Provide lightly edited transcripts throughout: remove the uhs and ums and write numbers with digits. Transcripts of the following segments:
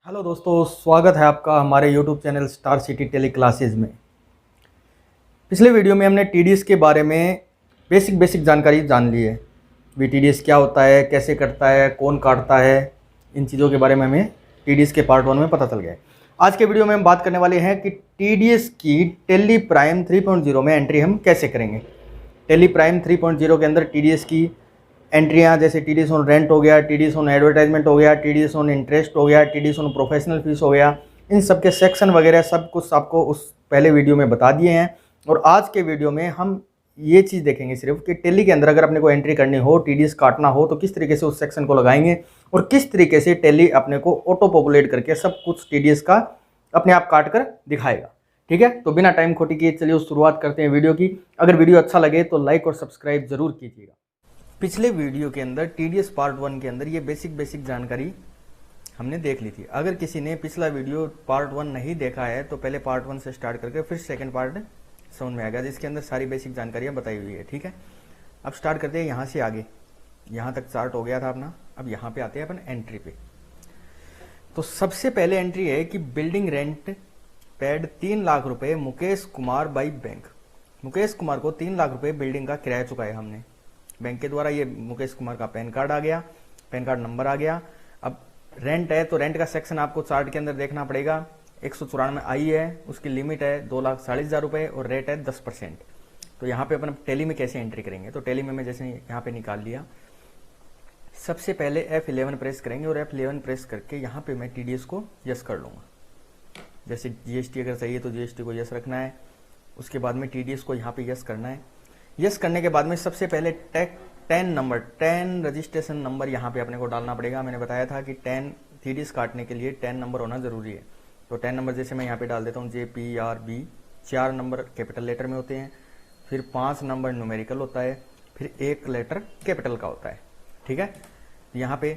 Hello दोस्तों, स्वागत है आपका हमारे YouTube channel Star City Tele Classes में। पिछले वीडियो में हमने TDS के बारे में बेसिक जानकारी जान ली है। भी TDS क्या होता है, कैसे करता है, कौन काटता है, इन चीज़ों के बारे में हमें TDS के पार्ट 1 में पता चल गया है। आज के वीडियो में हम बात करने वाले हैं कि TDS की टेली प्राइम 3.0 में एंट्री हम कैसे करेंगे। टेली प्राइम 3.0 के अंदर TDS की एंट्रियाँ जैसे TDS ऑन रेंट हो गया, TDS ऑन एडवर्टाइजमेंट हो गया, TDS ऑन इंटरेस्ट हो गया, TDS ऑन प्रोफेशनल फीस हो गया, इन सब के सेक्शन वगैरह सब कुछ आपको उस पहले वीडियो में बता दिए हैं। और आज के वीडियो में हम ये चीज़ देखेंगे सिर्फ कि टेली के अंदर अगर अपने को एंट्री करनी हो, TDS काटना हो तो किस तरीके से उस सेक्शन को लगाएंगे और किस तरीके से टेली अपने को ऑटो पॉपुलेट करके सब कुछ TDS का अपने आप काट कर दिखाएगा। ठीक है, तो बिना टाइम खोटी किए चलिए शुरुआत करते हैं वीडियो की। अगर वीडियो अच्छा लगे तो लाइक और सब्सक्राइब जरूर कीजिएगा। पिछले वीडियो के अंदर TDS पार्ट 1 के अंदर ये बेसिक जानकारी हमने देख ली थी। अगर किसी ने पिछला वीडियो पार्ट 1 नहीं देखा है तो पहले पार्ट 1 से स्टार्ट करके फिर सेकंड पार्ट समझ में आएगा, जिसके अंदर सारी बेसिक जानकारियाँ बताई हुई है। ठीक है, अब स्टार्ट करते हैं यहाँ से आगे। यहाँ तक चार्ट हो गया था अपना। अब यहाँ पे आते हैं अपन एंट्री पे। तो सबसे पहले एंट्री है कि बिल्डिंग रेंट पेड 3 लाख रुपए मुकेश कुमार बाई बैंक। मुकेश कुमार को 3 लाख रुपए बिल्डिंग का किराया चुकाया हमने बैंक के द्वारा। ये मुकेश कुमार का पैन कार्ड आ गया, पैन कार्ड नंबर आ गया। अब रेंट है तो रेंट का सेक्शन आपको चार्ट के अंदर देखना पड़ेगा। 194 आई है, उसकी लिमिट है 2,40,000 रुपए और रेट है 10%। तो यहाँ पे अपन टेली में कैसे एंट्री करेंगे, तो टेली में मैं जैसे यहाँ पे निकाल लिया। सबसे पहले F11 प्रेस करेंगे और F11 प्रेस करके यहाँ पे मैं TDS को यस कर लूँगा। जैसे GST अगर चाहिए तो GST को यस रखना है, उसके बाद में TDS को यहाँ पे यस करना है। यस करने के बाद में सबसे पहले 10 रजिस्ट्रेशन नंबर यहाँ पे अपने को डालना पड़ेगा। मैंने बताया था कि 10 TDS काटने के लिए 10 नंबर होना जरूरी है। तो 10 नंबर जैसे मैं यहाँ पे डाल देता हूँ JPRB। 4 नंबर कैपिटल लेटर में होते हैं, फिर 5 नंबर न्यूमेरिकल होता है, फिर 1 लेटर कैपिटल का होता है। ठीक है, यहाँ पे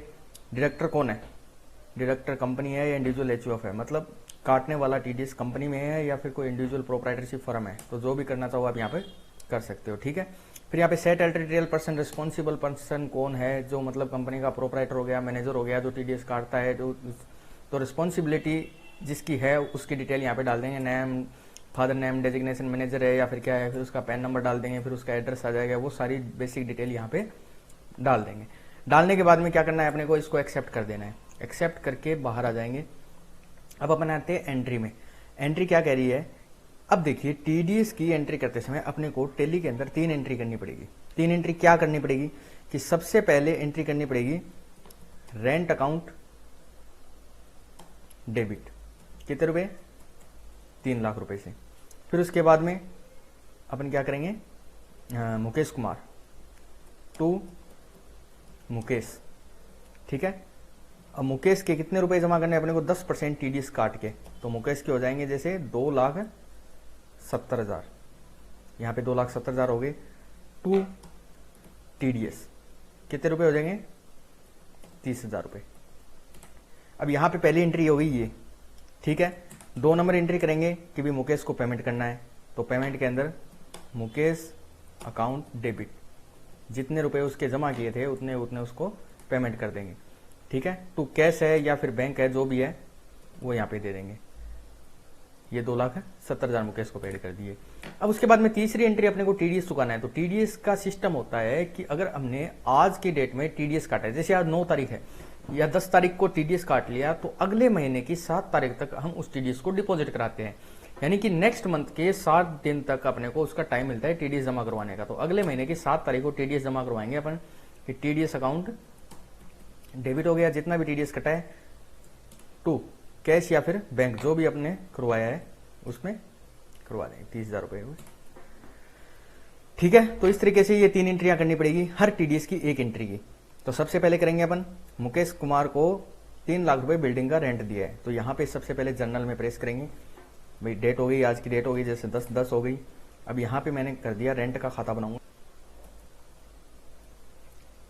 डायरेक्टर कौन है, डायरेक्टर कंपनी है या इंडिविजुअल HUF है, मतलब काटने वाला TDS कंपनी में है या फिर कोई इंडिविजुअल प्रोप्राइटरशिप फर्म है। तो जो भी करना चाहो आप यहाँ पे कर सकते हो। ठीक है, फिर यहाँ पे सेट एल्टरियल पर्सन, रिस्पॉन्सिबल पर्सन कौन है, जो मतलब कंपनी का प्रोप्राइटर हो गया, मैनेजर हो गया, जो TDS काटता है, जो तो रिस्पॉन्सिबिलिटी जिसकी है उसकी डिटेल यहाँ पे डाल देंगे। Name, father name, designation manager है या फिर क्या है, फिर उसका पैन नंबर डाल देंगे, फिर उसका एड्रेस आ जाएगा। वो सारी बेसिक डिटेल यहाँ पे डाल देंगे। डालने के बाद में क्या करना है अपने को, इसको एक्सेप्ट कर देना है। एक्सेप्ट करके बाहर आ जाएंगे। अब अपन आते हैं एंट्री में। एंट्री क्या कह रही है, अब देखिए TDS की एंट्री करते समय अपने को टेली के अंदर 3 एंट्री करनी पड़ेगी। 3 एंट्री क्या करनी पड़ेगी कि सबसे पहले एंट्री करनी पड़ेगी रेंट अकाउंट डेबिट, कितने रुपए, 3 लाख रुपए से। फिर उसके बाद में अपन क्या करेंगे, मुकेश कुमार टू मुकेश। ठीक है, अब मुकेश के कितने रुपए जमा करने अपने को, 10% TDS काट के। तो मुकेश के हो जाएंगे जैसे 2,70,000। यहाँ पे 2,70,000 हो गए। टू TDS कितने रुपए हो जाएंगे, 30,000 रुपए। अब यहाँ पे पहली एंट्री हो गई ये। ठीक है, 2 नंबर एंट्री करेंगे कि भी मुकेश को पेमेंट करना है। तो पेमेंट के अंदर मुकेश अकाउंट डेबिट, जितने रुपए उसके जमा किए थे उतने उसको पेमेंट कर देंगे। ठीक है, टू कैश है या फिर बैंक है, जो भी है वो यहाँ पे दे देंगे। ये 2,70,000 मुकेश को पेड कर दिए। अब उसके बाद में तीसरी एंट्री अपने को TDS चुकाना है। तो TDS का सिस्टम होता है कि अगर हमने आज की डेट में TDS काटा है, जैसे आज 9 तारीख है या 10 तारीख को TDS काट लिया, तो अगले महीने की 7 तारीख तक हम उस TDS को डिपॉजिट कराते हैं। यानी कि नेक्स्ट मंथ के 7 दिन तक अपने को उसका टाइम मिलता है TDS जमा करवाने का। तो अगले महीने की 7 तारीख को TDS जमा करवाएंगे अपन कि TDS अकाउंट डेबिट हो गया, जितना भी TDS कटा है, टू कैश या फिर बैंक, जो भी अपने करवाया है उसमें करवा देंगे, 30,000 रुपए हुए। ठीक है, तो इस तरीके से ये 3 एंट्रियां करनी पड़ेगी हर TDS की 1 एंट्री की। तो सबसे पहले करेंगे अपन, मुकेश कुमार को 3 लाख रुपए बिल्डिंग का रेंट दिया है। तो यहाँ पे सबसे पहले जर्नल में प्रेस करेंगे। भाई डेट हो गई, आज की डेट हो गई, जैसे 10/10 हो गई। अब यहाँ पे मैंने कर दिया रेंट का खाता बनाऊंगा।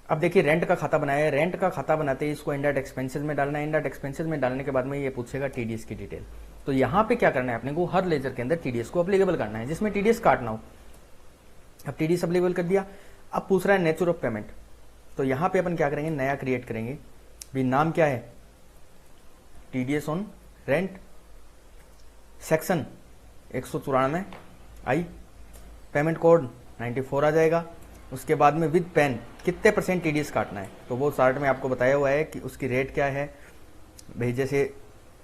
अब देखिए रेंट का खाता बनाया है। रेंट का खाता बनाते ही इसको इंडायरेक्ट एक्सपेंसेस में डालना है। इंडायरेक्ट एक्सपेंसेस में डालने के बाद में ये पूछेगा TDS की डिटेल। तो यहाँ पे क्या करना है अपने को, हर लेजर के अंदर TDS को अप्लीकेबल करना है जिसमें TDS काटना हो। अब TDS अप्लीकेबल कर दिया। अब पूछ रहा है नेचर ऑफ पेमेंट। तो यहाँ पे अपन क्या करेंगे, नया क्रिएट करेंगे। भी नाम क्या है, TDS on rent, section 194 I, payment code 94 आ जाएगा। उसके बाद में विद पेन कितने % TDS काटना है, तो वो चार्ट में आपको बताया हुआ है कि उसकी रेट क्या है भाई। जैसे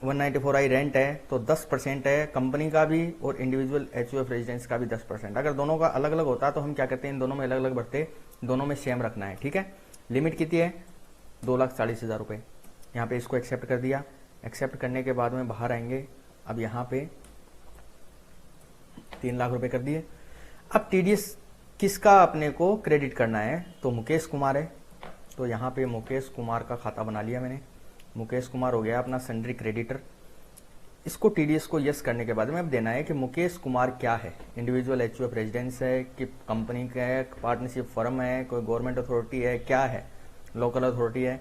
194 आई रेंट है तो 10% है कंपनी का भी और इंडिविजुअल HUF रेजिडेंस का भी 10%। अगर दोनों का अलग अलग होता तो हम क्या करते हैं, इन दोनों में अलग अलग भरते, दोनों में सेम रखना है, ठीक है। लिमिट कितनी है, 2,40,000 रुपये। यहाँ पे इसको एक्सेप्ट कर दिया। एक्सेप्ट करने के बाद में बाहर आएंगे, अब यहाँ पे 3 लाख रुपए कर दिए। अब TDS किसका अपने को क्रेडिट करना है, तो मुकेश कुमार है, तो यहाँ पे मुकेश कुमार का खाता बना लिया मैंने। मुकेश कुमार हो गया अपना सन्ड्री क्रेडिटर। इसको TDS को यस करने के बाद में अब देना है कि मुकेश कुमार क्या है, इंडिविजुअल HUF रेजिडेंस है कि कंपनी का है, पार्टनरशिप फर्म है, कोई गवर्नमेंट अथॉरिटी है, क्या है, लोकल अथॉरिटी है।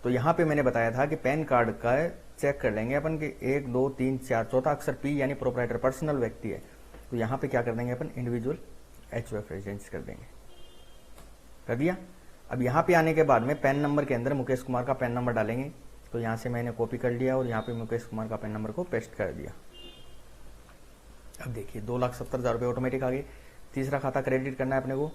तो यहाँ पे मैंने बताया था कि पैन कार्ड का चेक कर लेंगे अपन कि 1 2 3 4 चौथा अक्षर P यानी प्रोप्राइटर पर्सनल व्यक्ति है, तो यहाँ पे क्या कर देंगे अपन, इंडिविजुअल HUF रेजिडेंस कर देंगे। कर दिया। अब यहाँ पे आने के बाद में पैन नंबर के अंदर मुकेश कुमार का पैन नंबर डालेंगे, तो यहाँ से मैंने कॉपी कर लिया और यहाँ पे मुकेश कुमार का पैन नंबर को पेस्ट कर दिया। अब देखिए 2,70,000 रुपये ऑटोमेटिक आ गए। तीसरा खाता क्रेडिट करना है अपने को,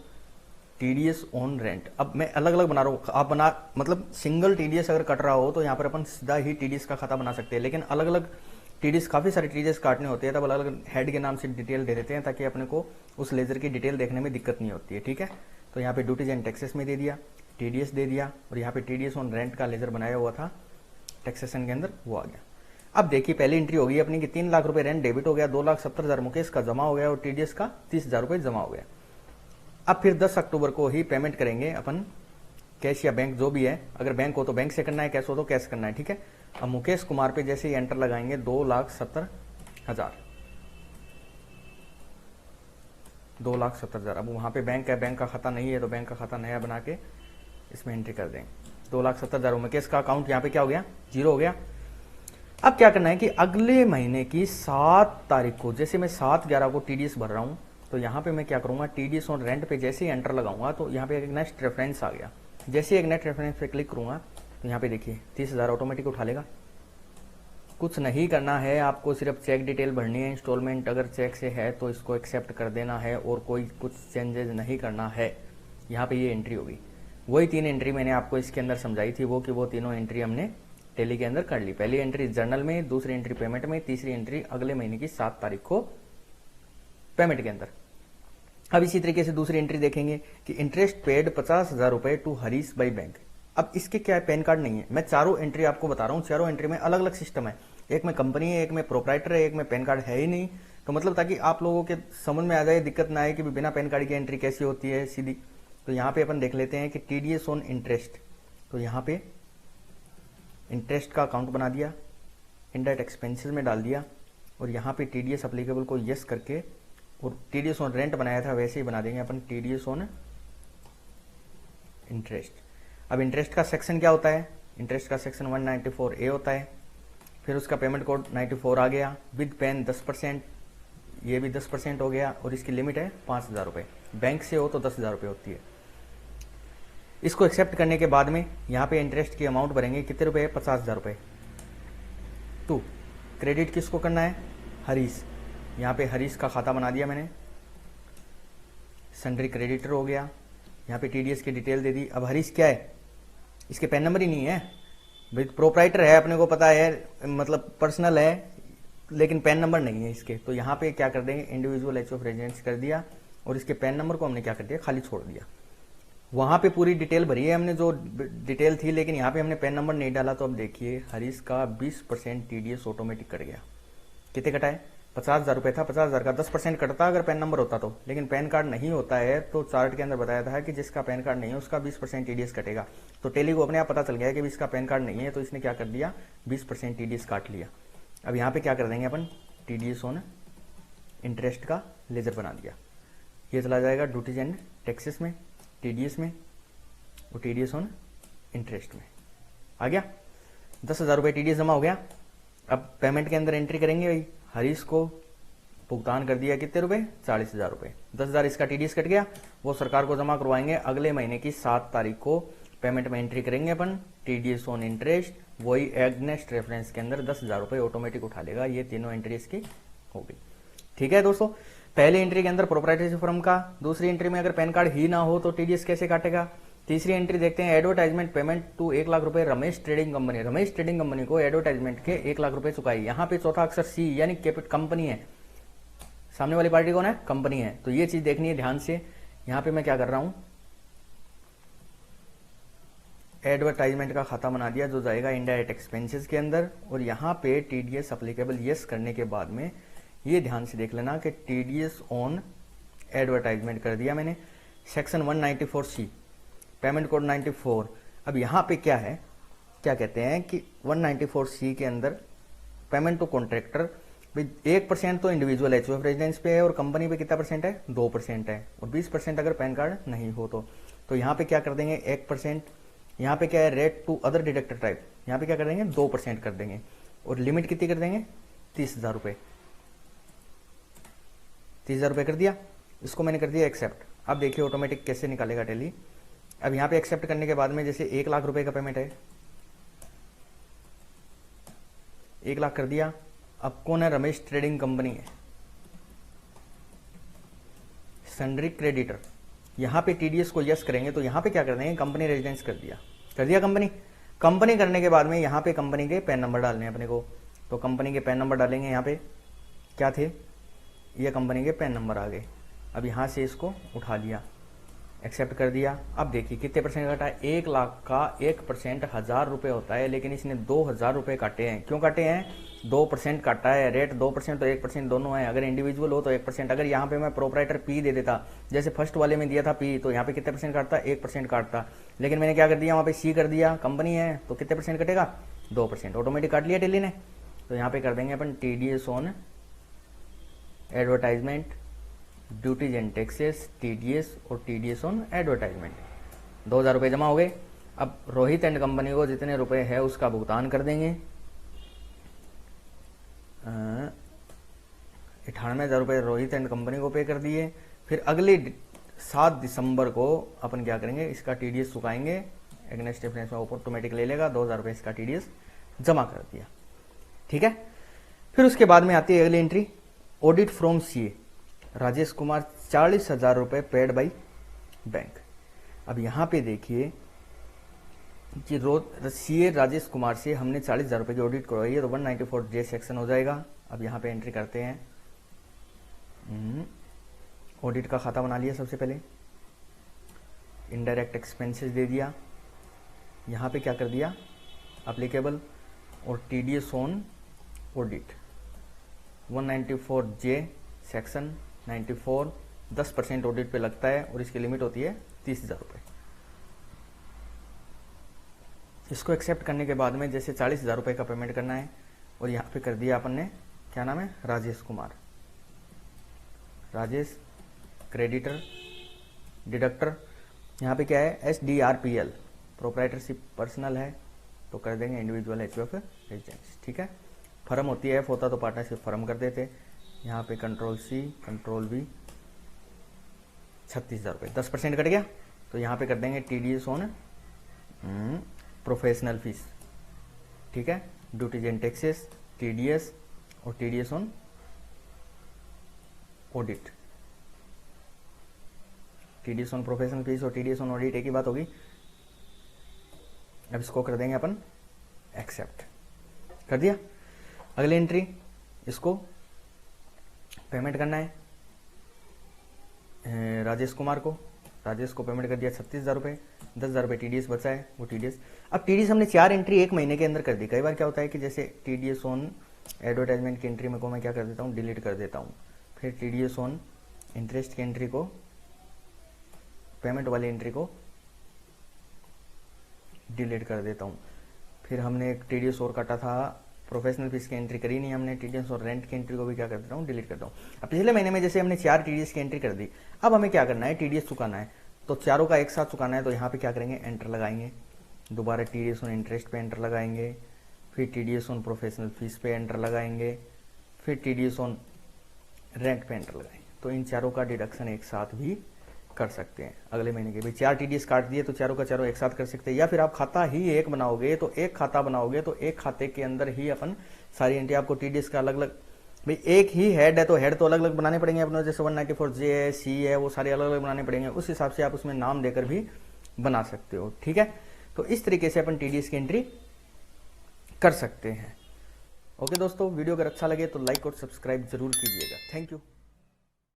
TDS ऑन रेंट। अब मैं अलग अलग बना रहा हूँ, आप बना मतलब सिंगल TDS अगर कट रहा हो तो यहाँ पर अपन सीधा ही TDS का खाता बना सकते हैं, लेकिन अलग अलग TDS काफ़ी सारे TDS काटने होते हैं, तब अलग अलग हेड के नाम से डिटेल दे देते हैं ताकि अपने को उस लेजर की डिटेल देखने में दिक्कत नहीं होती है, ठीक है। तो यहाँ पे ड्यूटीज एंड टैक्सेस में दे दिया, TDS दे दिया, और यहाँ पे TDS ऑन रेंट का लेजर बनाया हुआ था टैक्सेशन के अंदर, वो आ गया। अब देखिए पहली एंट्री होगी अपनी कि 3 लाख रुपए रेंट डेबिट हो गया, 2,70,000 मुकेश का जमा हो गया और TDS का 30,000 रुपये जमा हो गया। अब फिर 10 अक्टूबर को ही पेमेंट करेंगे अपन, कैश या बैंक जो भी है, अगर बैंक हो तो बैंक से करना है, कैश हो तो कैश करना है, ठीक है। अब मुकेश कुमार पे जैसे ही एंटर लगाएंगे 2,70,000, 2,70,000। अब वहां पे बैंक है, बैंक का खाता नहीं है तो बैंक का खाता नया बना के इसमें एंट्री कर देंगे। 2,70,000 मुकेश का अकाउंट यहाँ पे क्या हो गया, 0 हो गया। अब क्या करना है कि अगले महीने की 7 तारीख को, जैसे मैं 7/11 को TDS भर रहा हूँ, तो यहाँ पे मैं क्या करूँगा, TDS ऑन रेंट पे जैसे ही एंटर लगाऊंगा तो यहाँ पे एक नेक्स्ट रेफरेंस आ गया। जैसे एक नेट रेफरेंस पे क्लिक करूँगा तो यहाँ पे देखिए 30,000 ऑटोमेटिक उठा लेगा। कुछ नहीं करना है आपको, सिर्फ चेक डिटेल भरनी है, इंस्टॉलमेंट अगर चेक से है तो इसको एक्सेप्ट कर देना है और कोई कुछ चेंजेस नहीं करना है। यहाँ पे ये एंट्री होगी, वही 3 एंट्री मैंने आपको इसके अंदर समझाई थी, वो तीनों एंट्री हमने टेली के अंदर कर ली। पहली एंट्री जर्नल में, दूसरी एंट्री पेमेंट में, तीसरी एंट्री अगले महीने की 7 तारीख को पेमेंट के अंदर। अब इसी तरीके से दूसरी एंट्री देखेंगे कि इंटरेस्ट पेड 50,000 रुपए टू हरीश बाई बैंक। अब इसके क्या है, पैन कार्ड नहीं है। मैं चारों एंट्री आपको बता रहा हूँ, चारों एंट्री में अलग अलग सिस्टम है, एक में कंपनी है, एक में प्रोप्राइटर है, एक में पैन कार्ड है ही नहीं। तो मतलब ताकि आप लोगों के समझ में आ जाए, दिक्कत ना आए कि बिना पैन कार्ड की एंट्री कैसी होती है सीधी। तो यहाँ पे अपन देख लेते हैं कि TDS ऑन इंटरेस्ट, तो यहाँ पे इंटरेस्ट का अकाउंट बना दिया, इनडायरेक्ट एक्सपेंसेस में डाल दिया, और यहाँ पे TDS अप्लीकेबल को यस करके, और TDS ऑन रेंट बनाया था वैसे ही बना देंगे अपन TDS ऑन इंटरेस्ट। अब इंटरेस्ट का सेक्शन क्या होता है, इंटरेस्ट का सेक्शन 194A होता है, फिर उसका पेमेंट कोड 94 आ गया, विद पेन 10%, ये भी 10% हो गया, और इसकी लिमिट है 5,000 रुपये। बैंक से हो तो 10,000 रुपये होती है। इसको एक्सेप्ट करने के बाद में यहाँ पे इंटरेस्ट की अमाउंट भरेंगे, कितने रुपए, 50,000 रुपये। टू क्रेडिट किसको करना है, हरीश। यहाँ पे हरीश का खाता बना दिया मैंने, सन्ड्री क्रेडिटर हो गया, यहाँ पे TDS की डिटेल दे दी। अब हरीश क्या है, इसके पैन नंबर ही नहीं है भाई, प्रोप्राइटर है अपने को पता है, मतलब पर्सनल है, लेकिन पैन नंबर नहीं है इसके। तो यहाँ पे क्या कर देंगे, इंडिविजुअल HUF रेजिडेंस कर दिया, और इसके पैन नंबर को हमने क्या कर दिया, खाली छोड़ दिया। वहाँ पे पूरी डिटेल भरी है हमने, जो डिटेल थी, लेकिन यहाँ पे हमने पैन नंबर नहीं डाला। तो अब देखिए हरीश का 20% TDS ऑटोमेटिक कट गया। कितने कटा है, 50,000 रुपये था, 50,000 का 10% कटता अगर पैन नंबर होता तो, लेकिन पैन कार्ड नहीं होता है तो चार्ट के अंदर बताया था कि जिसका पैन कार्ड नहीं है उसका 20% TDS कटेगा। तो टेली को अपने आप पता चल गया कि इसका पैन कार्ड नहीं है, तो इसने क्या कर दिया, 20% TDS काट लिया। अब यहाँ पे क्या कर देंगे अपन, TDS ऑन इंटरेस्ट का लेजर बना दिया, ये चला जाएगा ड्यूटीज एंड टैक्सेस में, TDS में, और TDS ऑन इंटरेस्ट में आ गया। 10,000 रुपये TDS जमा हो गया। अब पेमेंट के अंदर एंट्री करेंगे, भाई हरीश को भुगतान कर दिया कितने रुपए, 40,000 रुपये। 10,000 इसका TDS कट गया, वो सरकार को जमा करवाएंगे अगले महीने की 7 तारीख को पेमेंट में एंट्री करेंगे अपन टीडीएस ऑन इंटरेस्ट, वही एग्नेस्ट रेफरेंस के अंदर 10,000 रुपये ऑटोमेटिक उठा लेगा। ये तीनों एंट्री इसकी हो गई। ठीक है दोस्तों, पहली एंट्री के अंदर प्रोप्राइटरशिप फर्म का, दूसरी एंट्री में अगर पैन कार्ड ही ना हो तो टीडीएस कैसे काटेगा। तीसरी एंट्री देखते हैं, एडवर्टाइजमेंट पेमेंट टू 1 लाख रुपए Ramesh trading company. Ramesh trading company को एडवर्टाइजमेंट के 1 लाख रुपए चुकाई। यहाँ पे चौथा अक्षर सी यानी कैपिटल कंपनी है, सामने वाली पार्टी कौन है, कंपनी है। तो ये चीज देखनी है ध्यान से। यहाँ पे मैं क्या कर रहा हूं, एडवर्टाइजमेंट का खाता बना दिया जो जाएगा इनडायरेक्ट एक्सपेंसेस के अंदर, और यहाँ पे टीडीएस अप्लीकेबल यस करने के बाद में ये ध्यान से देख लेना कि टीडीएस ऑन एडवर्टाइजमेंट कर दिया मैंने। Section 194C payment code 94। अब यहाँ पे क्या है, क्या कहते हैं कि 194C के अंदर पेमेंट टू कॉन्ट्रैक्टर 1% तो इंडिविजुअल एचयूएफ रेजिडेंस पे है और कंपनी पे कितना परसेंट है, 2% है, और 20% अगर पैन कार्ड नहीं हो तो यहाँ पे क्या कर देंगे 1%। यहाँ पे क्या है, rate to other deductor type, यहाँ पे क्या कर देंगे 2% कर देंगे, और लिमिट कितनी कर देंगे 30,000 रुपये। 30,000 रुपये कर दिया, इसको मैंने कर दिया एक्सेप्ट। अब देखिए ऑटोमेटिक कैसे निकालेगा टैली। अब यहाँ पे एक्सेप्ट करने के बाद में जैसे 1 लाख रुपए का पेमेंट है, 1 लाख कर दिया। अब कौन है, रमेश ट्रेडिंग कंपनी है, सन्ड्री क्रेडिटर। यहाँ पे टीडीएस को यस करेंगे तो यहाँ पे क्या कर देंगे, कंपनी रेजिडेंस कर दिया कंपनी करने के बाद में यहाँ पे कंपनी के पैन नंबर डालने हैं अपने को। तो कंपनी के पैन नंबर डालेंगे, यहाँ पे क्या थे, ये कंपनी के पैन नंबर आ गए। अब यहाँ से इसको उठा लिया, एक्सेप्ट कर दिया। अब देखिए कितने परसेंट काटा है, 1 लाख का 1% 1,000 रुपये होता है, लेकिन इसने 2,000 रुपये काटे हैं। क्यों काटे हैं, 2% काटा है। रेट 2% तो 1% दोनों है, अगर इंडिविजुअल हो तो 1%। अगर यहाँ पे मैं प्रोप्राइटर पी दे देता, जैसे फर्स्ट वाले में दिया था पी, तो यहाँ पे कितने परसेंट काटता, 1% काटता। लेकिन मैंने क्या कर दिया, वहाँ पे सी कर दिया, कंपनी है तो कितने परसेंट कटेगा, 2%, ऑटोमेटिक काट लिया टेली ने। तो यहाँ पे कर देंगे अपन TDS on advertisement, duties and taxes, TDS और टीडीएस ऑन एडवर्टाइजमेंट। 2,000 रुपये जमा हो गए। अब रोहित एंड कंपनी को जितने रुपए है उसका भुगतान कर देंगे। 98,000 रुपये रोहित एंड कंपनी को पे कर दिए। फिर अगले 7 दिसंबर को अपन क्या करेंगे, इसका टीडीएस चुकाएंगे, एग्नेस्ट डिफरेंस में ऑटोमेटिक ले लेगा, 2,000 रुपये इसका टीडीएस जमा कर दिया। ठीक है, फिर उसके बाद में आती है अगली entry, audit from CA Rajesh Kumar 40,000 रुपये पेड बाई बैंक। अब यहाँ पे देखिए कि सीए राजेश कुमार से हमने 40,000 रुपये की ऑडिट करवाई है, तो 194J सेक्शन हो जाएगा। अब यहाँ पे एंट्री करते हैं, ऑडिट का खाता बना लिया सबसे पहले, इनडायरेक्ट एक्सपेंसेस दे दिया, यहाँ पे क्या कर दिया अप्लीकेबल, और TDS on audit 194J section 94, 10% audit पे लगता है और इसकी लिमिट होती है 30,000 रुपये। इसको एक्सेप्ट करने के बाद में जैसे 40,000 रुपये का पेमेंट करना है, और यहाँ पे कर दिया अपन ने, क्या नाम है, राजेश कुमार, राजेश क्रेडिटर डिडक्टर। यहाँ पे क्या है, SDRPL प्रोप्राइटरशिप पर्सनल है, तो कर देंगे इंडिविजुअल एचयूएफ रेजिडेंस। ठीक है, फर्म होती है, होता तो पार्टनरशिप फर्म कर देते। यहाँ पे कंट्रोल C कंट्रोल V, 36,000 रुपये, 10% कट गया। तो यहाँ पे कर देंगे टीडीएस ऑन प्रोफेशनल फीस। ठीक है, ड्यूटीज एंड टैक्सेस, टीडीएस और TDS on audit. TDS on professional fees और टीडीएस ऑन ऑडिट एक ही बात होगी। अब इसको कर देंगे अपन एक्सेप्ट, कर दिया। अगली एंट्री, इसको पेमेंट करना है राजेश कुमार को, राजेश को पेमेंट कर दिया 36,000 रुपये, 10,000 रुपये टीडीएस बचा है, वो टीडीएस। अब टीडीएस हमने 4 एंट्री 1 महीने के अंदर कर दी। कई बार क्या होता है कि जैसे टीडीएस ऑन एडवर्टाइजमेंट की एंट्री में को मैं क्या कर देता हूँ, डिलीट कर देता हूँ। फिर टीडीएस ऑन इंटरेस्ट की एंट्री को, पेमेंट वाली एंट्री को डिलीट कर देता हूँ। फिर हमने एक टीडीएस और काटा था, प्रोफेशनल फीस की एंट्री करी नहीं हमने, टीडीएस और रेंट की एंट्री को भी क्या कर देता हूँ, डिलीट करता हूँ। अब पिछले महीने में जैसे हमने 4 टीडीएस की एंट्री कर दी, अब हमें क्या करना है, टीडीएस चुकाना है, तो चारों का एक साथ चुकाना है। तो यहाँ पे क्या करेंगे, एंटर लगाएंगे, दोबारा टीडीएस ऑन इंटरेस्ट पे एंटर लगाएंगे, फिर टीडीएस ऑन प्रोफेशनल फीस पे एंटर लगाएंगे, फिर टीडीएस ऑन रेंट पे एंटर लगाएंगे। तो इन चारों का डिडक्शन एक साथ भी कर सकते हैं अगले महीने के भी। 4 TDS काट दिए तो चारों का चारों एक साथ कर सकते हैं, या फिर आप खाता ही एक बनाओगे तो एक खाता बनाओगे तो एक खाते के अंदर ही अपन सारी एंट्री आपको TDS का अलग अलग, भाई एक ही हेड है तो हेड तो अलग अलग बनाने पड़ेंगे अपने, जैसे 194J है, सी है, वो सारे अलग अलग बनाने पड़ेंगे, उस हिसाब से आप उसमें नाम देकर भी बना सकते हो। ठीक है, तो इस तरीके से अपन TDS की एंट्री कर सकते हैं। ओके दोस्तों, वीडियो अगर अच्छा लगे तो लाइक और सब्सक्राइब जरूर कीजिएगा। Thank you.